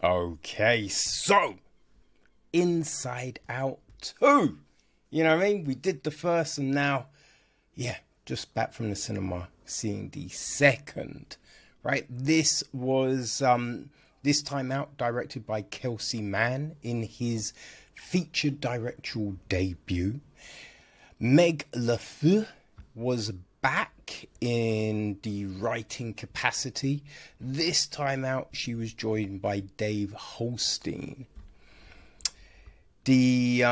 Okay, so Inside Out 2. You know what I mean? We did the first and now, just back from the cinema seeing the second. Right? This was this time out directed by Kelsey Mann in his featured directorial debut. Meg LeFauve was back in the writing capacity. This time out, she was joined by Dave Holstein. The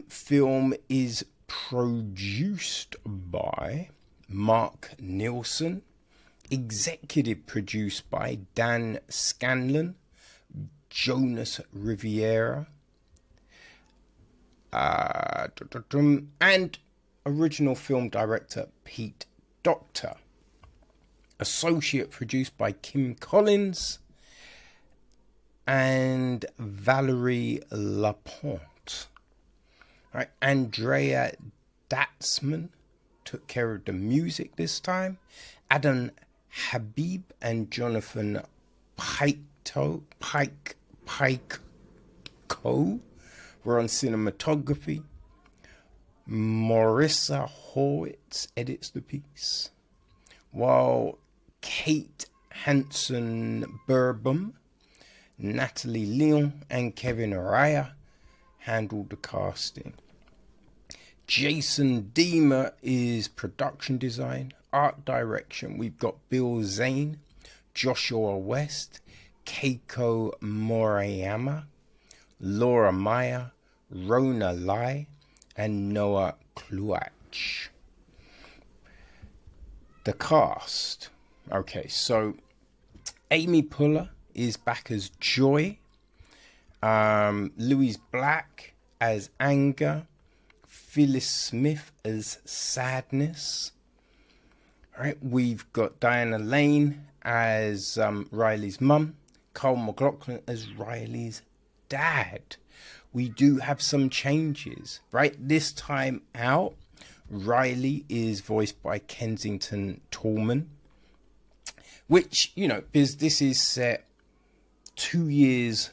film is produced by Mark Nielsen, executive produced by Dan Scanlon, Jonas Riviera, and original film director Pete Docter. Associate produced by Kim Collins and Valerie Lapointe. Right, Andrea Datzman took care of the music this time. Adam Habib and Jonathan Pikeco were on cinematography. Marissa Horwitz edits the piece, while Kate Hanson-Burbum, Natalie Leon, and Kevin Araya handled the casting. Jason Deemer is production design, art direction. We've got Bill Zane, Joshua West, Keiko Moriyama, Laura Meyer, Rona Lai, and Noah Kluach. The cast. Okay, so Amy Poehler is back as Joy. Louise Black as Anger. Phyllis Smith as Sadness. All right, we've got Diana Lane as Riley's mum. Carl McLaughlin as Riley's dad. We do have some changes, right? This time out, Riley is voiced by Kensington Tallman, which, because this is set 2 years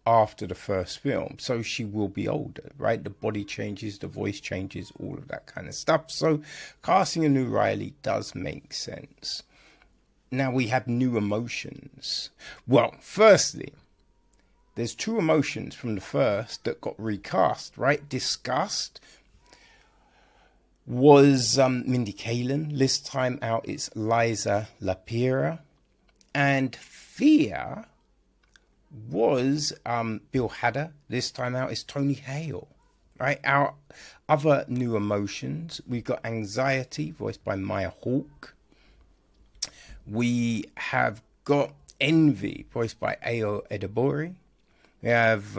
after the first film, so she will be older, right? The body changes, the voice changes, all of that kind of stuff. So casting a new Riley does make sense. Now we have new emotions. Well, firstly, there's two emotions from the first that got recast, right? Disgust was Mindy Kaling. This time out, it's Liza Lapira. And Fear was Bill Hader. This time out, it's Tony Hale, right? Our other new emotions, we've got Anxiety, voiced by Maya Hawke. We have got Envy, voiced by Ayo Edebiri. We have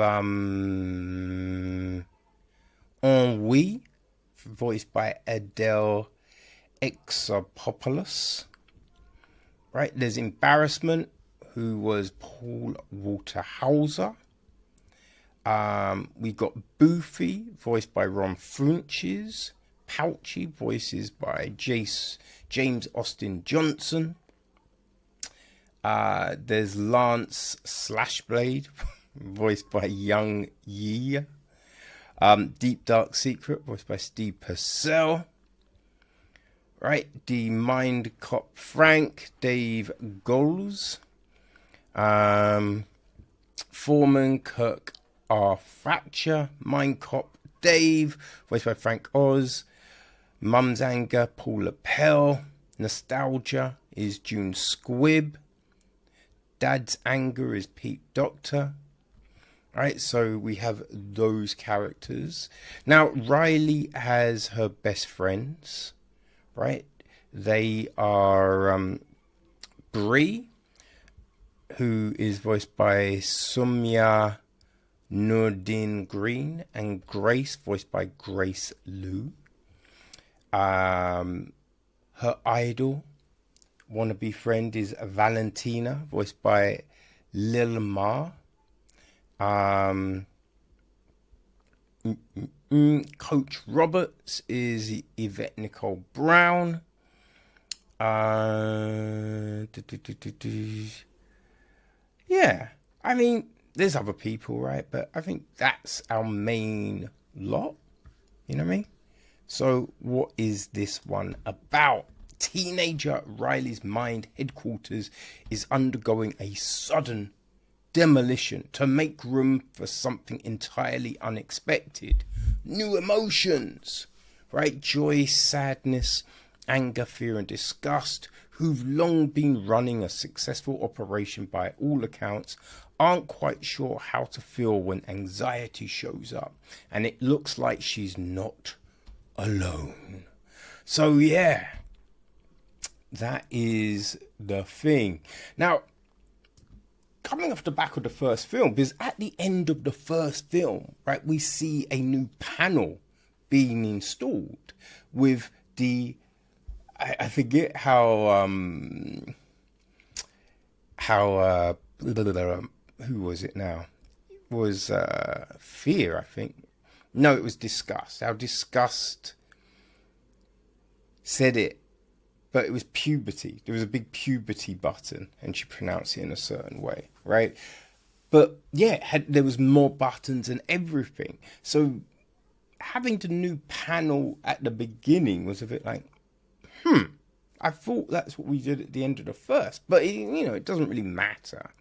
Ennui, voiced by Adèle Exarchopoulos. Right, there's Embarrassment, who was Walter Hauser. We got Boofy, voiced by Ron Funches. Pouchy, voices by James Austin Johnson. There's Lance Slashblade, voiced by Young Yi. Deep Dark Secret, voiced by Steve Purcell. Right, the Mind Cop Frank, Dave Goles. Foreman, Kirk R. Thatcher. Mind Cop Dave, voiced by Frank Oz. Mum's Anger, Paul Lapel. Nostalgia is June Squibb. Dad's Anger is Pete Docter. Right, so we have those characters. Now, Riley has her best friends, right? They are Bree, who is voiced by Sumya Nuriddin-Green, and Grace, voiced by Grace Liu. Her idol, wannabe friend, is Valentina, voiced by Lil Ma. Coach Roberts is Yvette Nicole Brown. Yeah, I mean, there's other people, right? But I think that's our main lot. You know what I mean? So what is this one about? Teenager Riley's mind headquarters is undergoing a sudden demolition to make room for something entirely unexpected. New emotions, right? Joy, sadness, anger, fear, and disgust, who've long been running a successful operation by all accounts, aren't quite sure how to feel when anxiety shows up. And it looks like she's not alone. So yeah, that is the thing. Now, coming off the back of the first film, because at the end of the first film, right, we see a new panel being installed with the, I forget who was it now? It was Fear, I think. No, it was Disgust. How Disgust said it, but it was puberty. There was a big puberty button, and she pronounced it in a certain way, right? But yeah, there was more buttons and everything. So having the new panel at the beginning was a bit like, I thought that's what we did at the end of the first, but it doesn't really matter.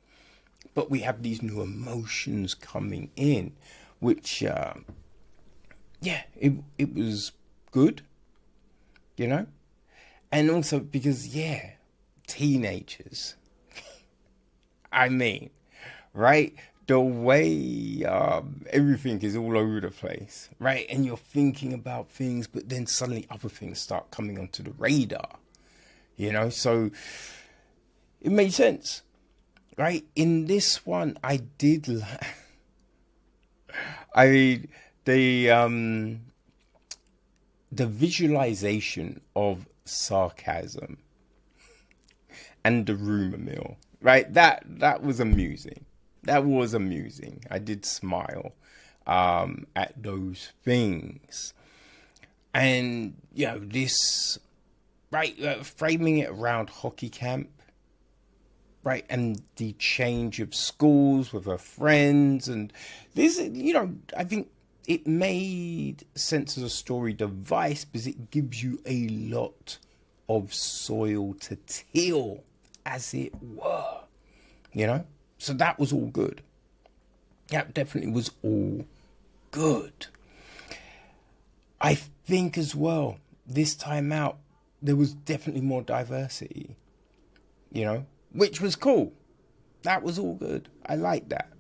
But we have these new emotions coming in, which, it was good, and also because, teenagers, I mean, right? The way everything is all over the place, right? And you're thinking about things, but then suddenly other things start coming onto the radar, so it made sense, right? In this one, I did the visualization of sarcasm and the rumor mill, right? That was amusing. That was amusing. I did smile at those things. And, this, right, framing it around hockey camp, right, and the change of schools with her friends. And this, I think it made sense as a story device because it gives you a lot of soil to till, as it were, So that was all good. That definitely was all good. I think as well, this time out, there was definitely more diversity, which was cool. That was all good. I like that.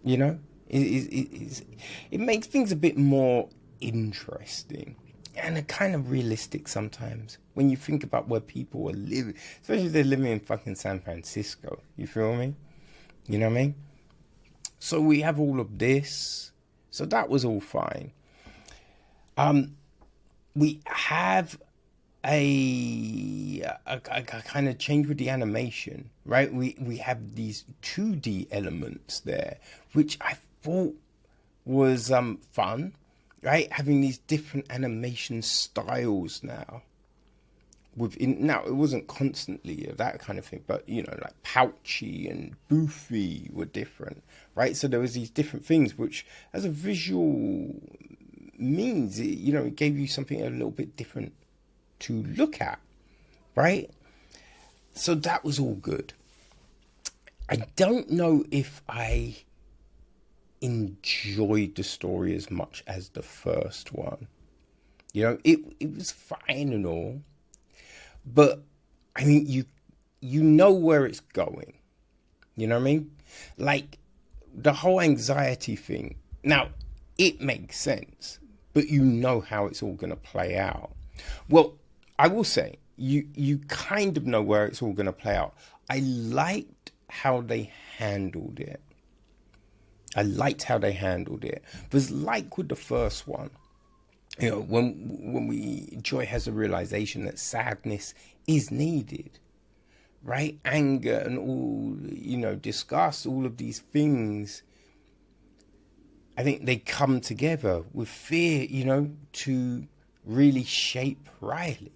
It makes things a bit more interesting and kind of realistic sometimes when you think about where people are living, especially if they're living in fucking San Francisco. You feel me? You know what I mean? So we have all of this. So that was all fine. We have a kind of change with the animation, right? We have these 2D elements there, which I thought was fun, right? Having these different animation styles now. Now it wasn't constantly that kind of thing, but like Pouchy and Boofy were different, right? So there was these different things, which as a visual means, it gave you something a little bit different to look at, right? So that was all good. I don't know if I enjoyed the story as much as the first one. It was fine and all, but I mean, you know where it's going. You know what I mean? Like the whole anxiety thing. Now, it makes sense, but you know how it's all going to play out. Well, I will say, you kind of know where it's all going to play out. I liked how they handled it. Because like with the first one, when Joy has a realization that sadness is needed, right? Anger and all, disgust, all of these things, I think they come together with fear, to really shape Riley.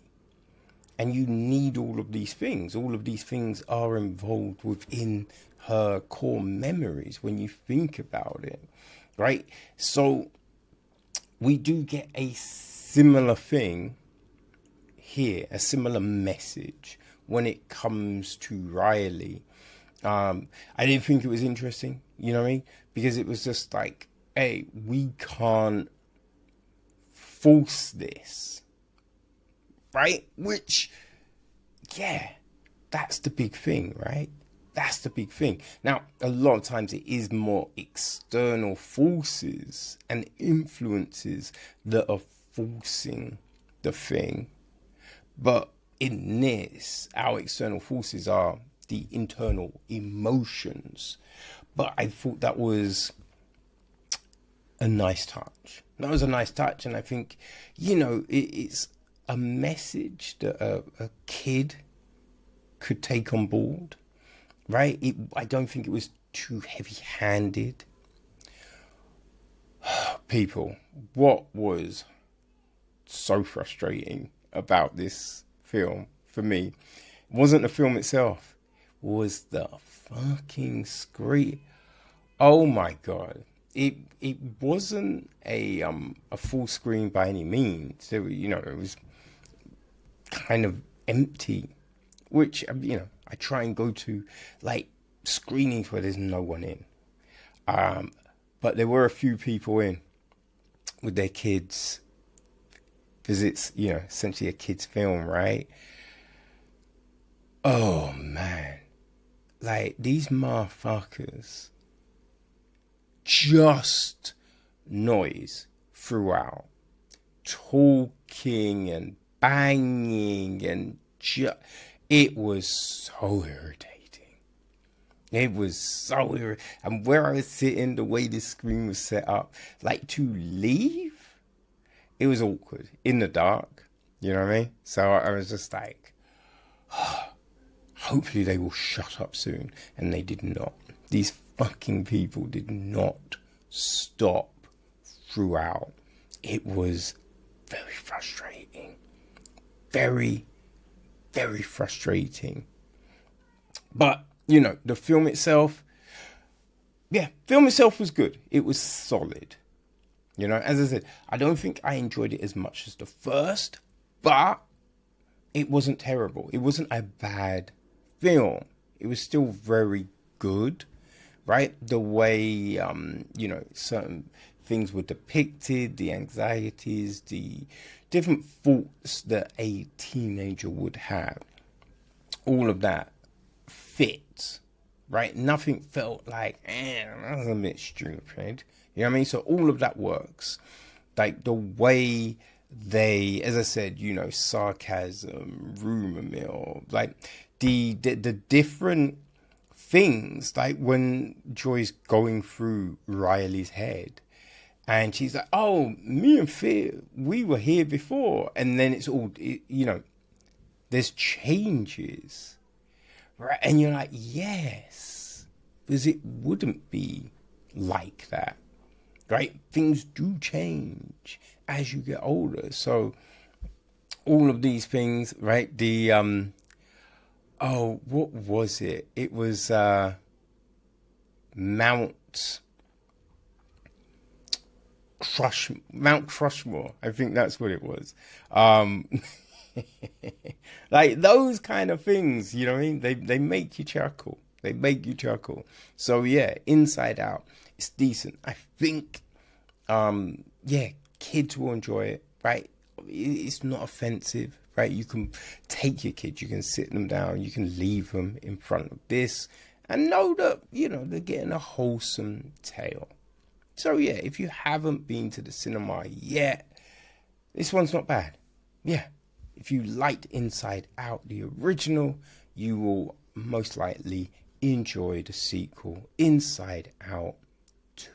And you need all of these things. All of these things are involved within her core memories when you think about it, right? So we do get a similar thing here, a similar message when it comes to Riley. I didn't think it was interesting, you know what I mean? Because it was just like, hey, we can't force this, right? Which, yeah, that's the big thing, right? That's the big thing. Now, a lot of times it is more external forces and influences that are forcing the thing. But in this, our external forces are the internal emotions. But I thought that was a nice touch. That was a nice touch. And I think, you know, it's a message that a kid could take on board, right? I don't think it was too heavy-handed. People, what was so frustrating about this film for me wasn't the film itself, was the fucking screen. Oh my god, it wasn't a full screen by any means. So, you know, it was kind of empty, which, you know, I try and go to like screenings where there's no one in, but there were a few people in with their kids, because it's, you know, essentially a kid's film, right? Oh man, like these motherfuckers, just noise throughout, talking and banging, and it was so irritating. It was so irritating. And where I was sitting, the way this screen was set up, like to leave, it was awkward in the dark, you know what I mean? So I was just like, hopefully they will shut up soon. And they did not. These fucking people did not stop throughout. It was very frustrating. Very, very frustrating. But, you know, the film itself, film itself was good. It was solid. You know, as I said, I don't think I enjoyed it as much as the first, but it wasn't terrible. It wasn't a bad film. It was still very good, right? The way, you know, certain things were depicted, the anxieties, the different thoughts that a teenager would have. All of that fit, right? Nothing felt like, that was a bit stupid. You know what I mean? So all of that works. Like the way they, as I said, you know, sarcasm, rumor mill, like the different things, like when Joy's going through Riley's head and she's like, oh, me and Fear, we were here before. And then it's all, you know, there's changes, right? And you're like, yes, because it wouldn't be like that. Right? Things do change as you get older. So all of these things, right? The, what was it? It was, Mount Crushmore. I think that's what it was. Like those kind of things, you know what I mean? They make you chuckle. They make you chuckle. So yeah, Inside Out. It's decent. I think, kids will enjoy it, right? It's not offensive, right? You can take your kids, you can sit them down, you can leave them in front of this and know that, you know, they're getting a wholesome tale. So yeah, if you haven't been to the cinema yet, this one's not bad. Yeah. If you liked Inside Out, the original, you will most likely enjoy the sequel, Inside Out 2.